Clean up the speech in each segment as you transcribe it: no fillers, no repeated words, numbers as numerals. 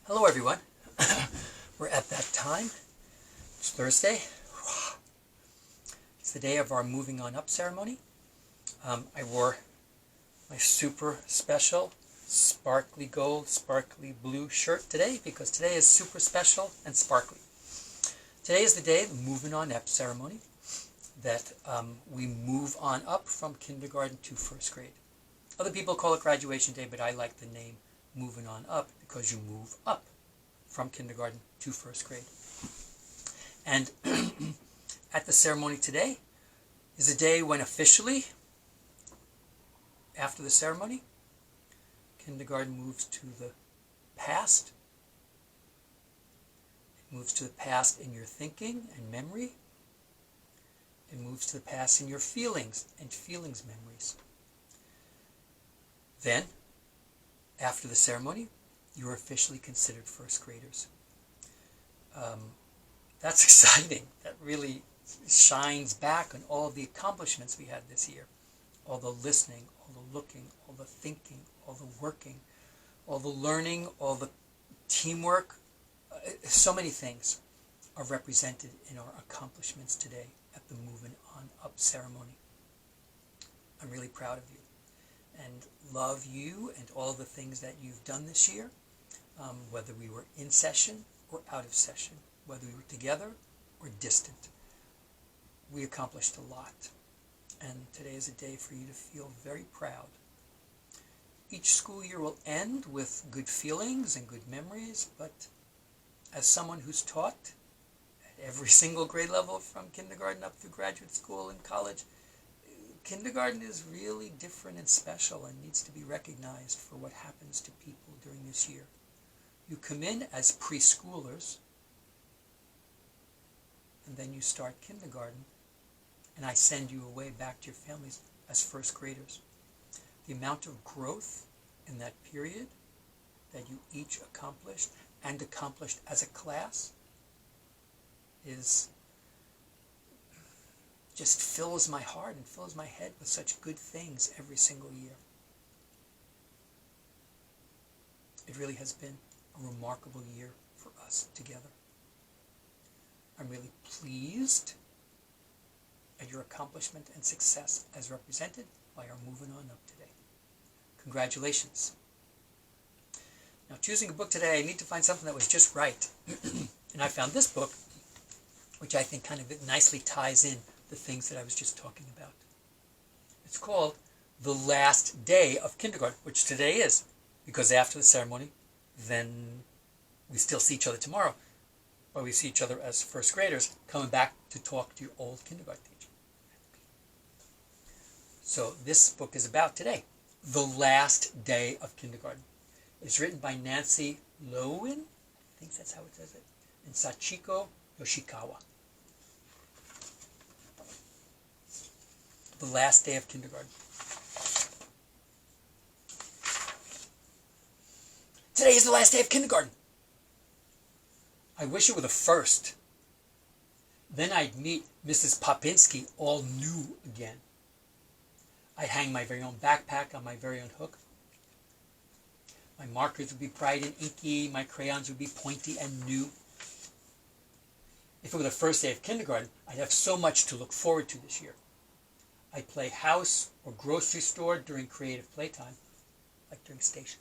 Hello everyone. We're at that time. It's Thursday. It's the day of our moving on up ceremony. I wore my super special sparkly gold, sparkly blue shirt today because today is super special and sparkly. Today is the day, the moving on up ceremony, that we move on up from kindergarten to first grade. Other people call it graduation day, but I like the name moving on up because you move up from kindergarten to first grade. And at the ceremony today is a day when officially, after the ceremony, kindergarten moves to the past. It moves to the past in your thinking and memory. It moves to the past in your feelings and feelings memories. Then, after the ceremony, you're officially considered first graders. That's exciting. That really shines back on all the accomplishments we had this year. All the listening, all the looking, all the thinking, all the working, all the learning, all the teamwork. So many things are represented in our accomplishments today at the Moving On Up ceremony. I'm really proud of you and love you and all the things that you've done this year, whether we were in session or out of session, whether we were together or distant. We accomplished a lot, and today is a day for you to feel very proud. Each school year will end with good feelings and good memories, but as someone who's taught at every single grade level from kindergarten up through graduate school and college, kindergarten is really different and special and needs to be recognized for what happens to people during this year. You come in as preschoolers, and then you start kindergarten, and I send you away back to your families as first graders. The amount of growth in that period that you each accomplished and accomplished as a class is just fills my heart and fills my head with such good things every single year. It really has been a remarkable year for us together. I'm really pleased at your accomplishment and success as represented by our Moving On Up today. Congratulations. Now, choosing a book today, I need to find something that was just right. And I found this book, which I think kind of nicely ties in the things that I was just talking about. It's called The Last Day of Kindergarten, which today is, because after the ceremony, then we still see each other tomorrow, but we see each other as first graders coming back to talk to your old kindergarten teacher. So this book is about today, The Last Day of Kindergarten. It's written by Nancy Loewen, I think that's how it says it, and Sachiko Yoshikawa. The Last Day of Kindergarten. Today is the last day of kindergarten. I wish it were the first. Then I'd meet Mrs. Popinski all new again. I'd hang my very own backpack on my very own hook. My markers would be bright and inky. My crayons would be pointy and new. If it were the first day of kindergarten, I'd have so much to look forward to this year. I'd play house or grocery store during creative playtime, like during station.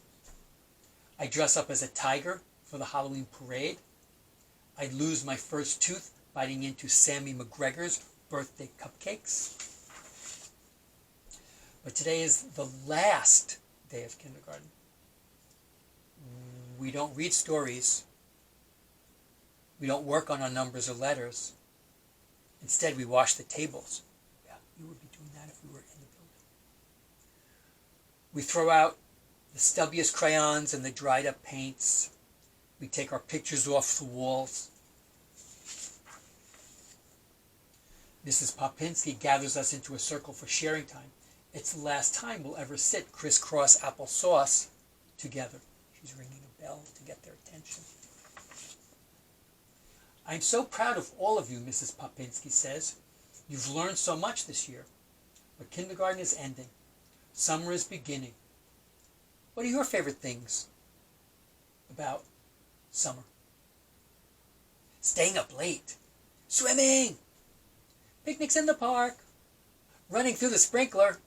I'd dress up as a tiger for the Halloween parade. I'd lose my first tooth biting into Sammy McGregor's birthday cupcakes. But today is the last day of kindergarten. We don't read stories. We don't work on our numbers or letters. Instead, we wash the tables. Yeah, we would be doing that if we were in the building. We throw out the stubbiest crayons and the dried up paints. We take our pictures off the walls. Mrs. Popinski gathers us into a circle for sharing time. It's the last time we'll ever sit crisscross applesauce together. She's ringing a bell to get their attention. I'm so proud of all of you, Mrs. Popinski says. You've learned so much this year. But kindergarten is ending. Summer is beginning. What are your favorite things about summer. Staying up late, swimming, picnics in the park, running through the sprinkler,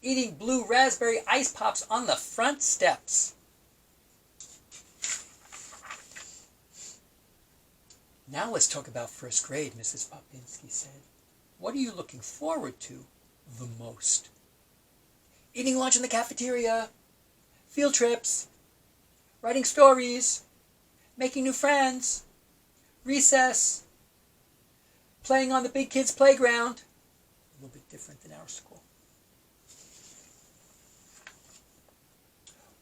eating blue raspberry ice pops on the front steps. Now let's talk about first grade, Mrs. Popinski said. What are you looking forward to the most? Eating lunch in the cafeteria, field trips, writing stories, making new friends, recess, playing on the big kids' playground. A little bit different than our school.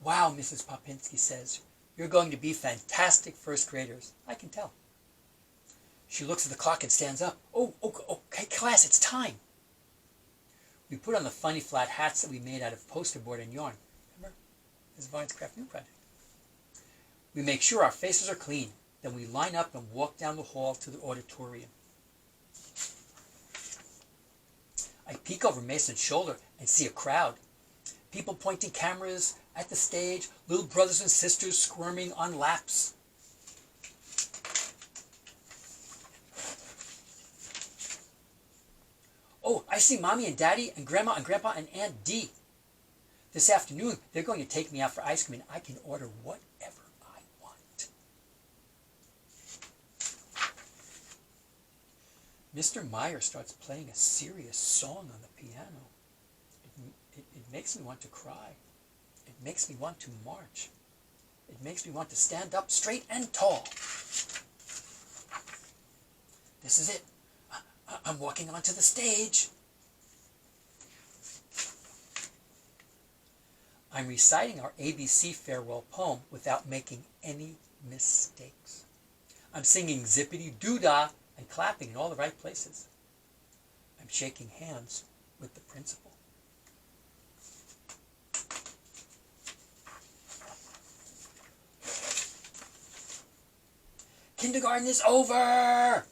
Wow, Mrs. Popinski says, you're going to be fantastic first graders. I can tell. She looks at the clock and stands up. Okay, class, it's time. We put on the funny flat hats that we made out of poster board and yarn. Remember? This is Vine's Craft New project. We make sure our faces are clean. Then we line up and walk down the hall to the auditorium. I peek over Mason's shoulder and see a crowd. People pointing cameras at the stage, little brothers and sisters squirming on laps. Oh, I see Mommy and Daddy and Grandma and Grandpa and Aunt Dee. This afternoon, they're going to take me out for ice cream and I can order whatever I want. Mr. Meyer starts playing a serious song on the piano. It makes me want to cry. It makes me want to march. It makes me want to stand up straight and tall. This is it. I'm walking onto the stage. I'm reciting our ABC farewell poem without making any mistakes. I'm singing zippity-doo-dah and clapping in all the right places. I'm shaking hands with the principal. Kindergarten is over!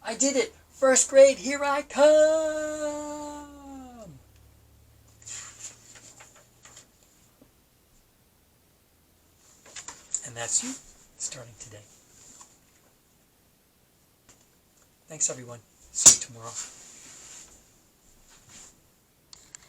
I did it! First grade, here I come! And that's you, starting today. Thanks, everyone. See you tomorrow.